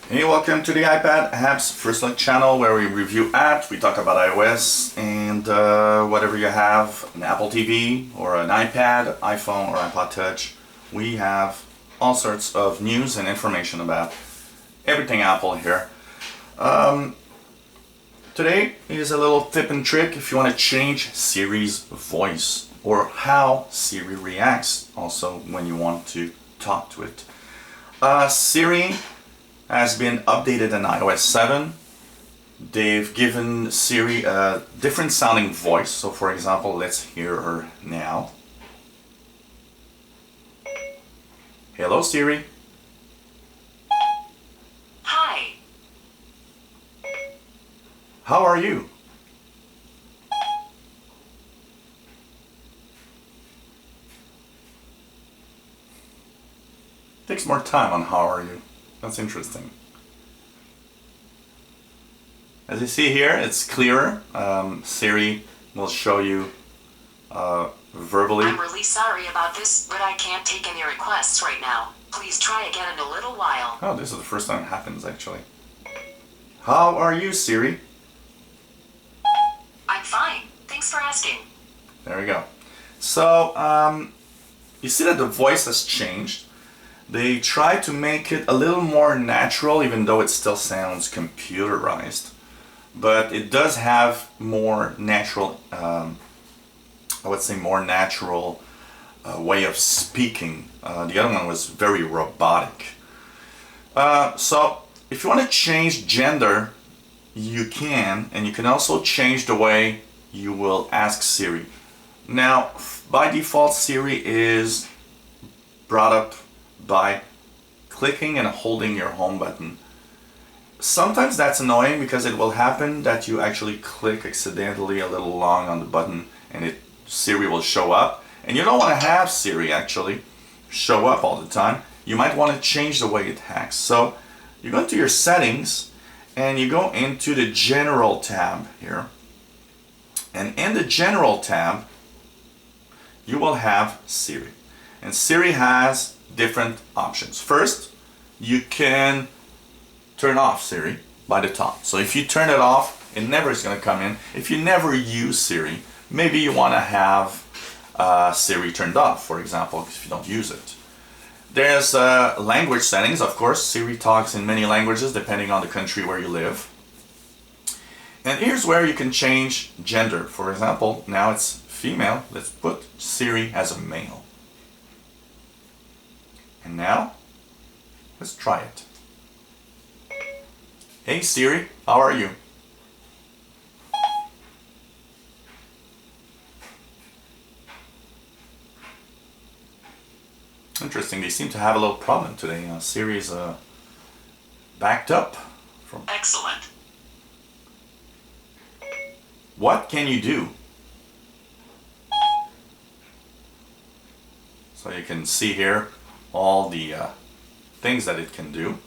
Hey, welcome to the iPad Apps First Look channel where we review apps, we talk about iOS and whatever you have, an Apple TV or an iPad, iPhone or iPod Touch. We have all sorts of news and information about everything Apple here. Today is a little tip and trick if you want to change Siri's voice or how Siri reacts also when you want to talk to it. Siri has been updated in iOS 7. They've given Siri a different sounding voice. So for example, let's hear her now. Hello Siri. Hi. How are you? Takes more time on how are you. That's interesting. As you see here, it's clearer. Siri will show you verbally. I'm really sorry about this, but I can't take any requests right now. Please try again in a little while. Oh, this is the first time it happens actually. How are you, Siri? I'm fine. Thanks for asking. There we go. So, you see that the voice has changed. They try to make it a little more natural, even though it still sounds computerized. But it does have more natural, I would say more natural way of speaking. The other one was very robotic. So, if you want to change gender, you can, and you can also change the way you will ask Siri. Now, by default, Siri is brought up by clicking and holding your home button. Sometimes that's annoying because it will happen that you actually click accidentally a little long on the button and Siri will show up, and you don't want to have Siri actually show up all the time. You might want to change the way it acts. So you go into your settings and you go into the general tab here, and in the general tab you will have Siri, and Siri has different options. First, you can turn off Siri by the top. So if you turn it off, it never is going to come in. If you never use Siri, maybe you want to have Siri turned off, for example, if you don't use it. There's language settings, of course. Siri talks in many languages depending on the country where you live. And here's where you can change gender. For example, now it's female. Let's put Siri as a male. And now, let's try it. Hey Siri, how are you? Interesting, they seem to have a little problem today. Siri's backed up. Excellent. What can you do? So you can see here all the things that it can do.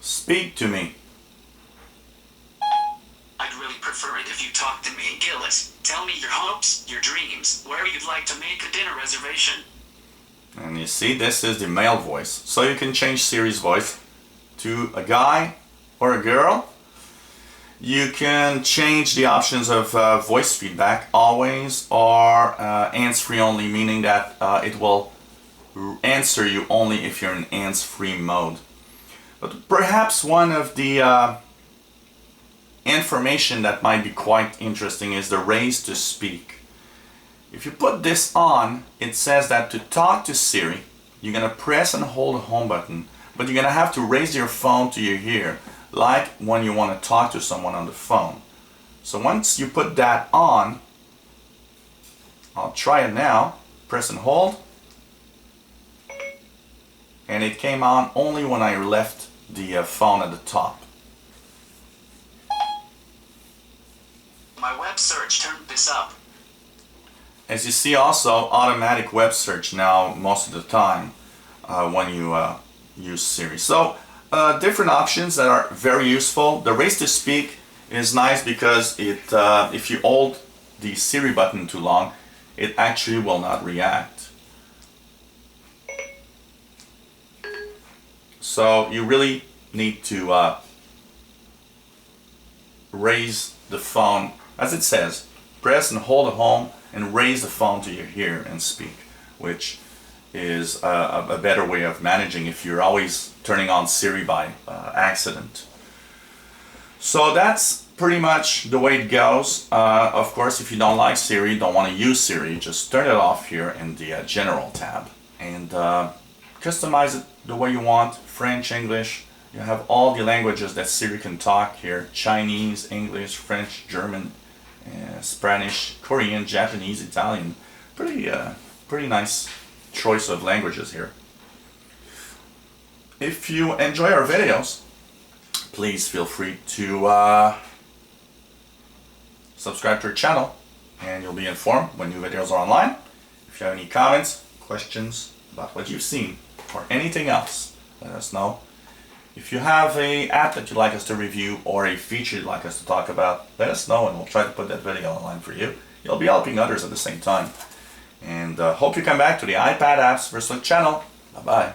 Speak to me. I'd really prefer it if you talked to me, Gillis. Tell me your hopes, your dreams, where you'd like to make a dinner reservation. And you see, this is the male voice. So you can change Siri's voice to a guy or a girl. You can change the options of voice feedback, always, or hands-free only, meaning that it will answer you only if you're in hands-free mode. But perhaps one of the information that might be quite interesting is the raise to speak. If you put this on, it says that to talk to Siri, you're going to press and hold the home button, but you're going to have to raise your phone to your ear, like when you want to talk to someone on the phone. So once you put that on, I'll try it now, press and hold, and it came on only when I left the phone at the top. My web search turned this up. As you see, also automatic web search now most of the time when you use Siri. So different options that are very useful. The raise to speak is nice because it if you hold the Siri button too long, it actually will not react. So you really need to raise the phone, as it says, press and hold the home and raise the phone to your ear and speak, which is a better way of managing if you're always turning on Siri by accident. So that's pretty much the way it goes. Of course, if you don't like Siri, don't want to use Siri, just turn it off here in the General tab and customize it the way you want. French, English, you have all the languages that Siri can talk here: Chinese, English, French, German, Spanish, Korean, Japanese, Italian. Pretty nice choice of languages here. If you enjoy our videos, please feel free to subscribe to our channel and you'll be informed when new videos are online. If you have any comments, questions about what you've seen or anything else, let us know. If you have an app that you'd like us to review or a feature you'd like us to talk about, let us know and we'll try to put that video online for you. You'll be helping others at the same time. And hope you come back to the iPad Apps for Slick channel. Bye-bye.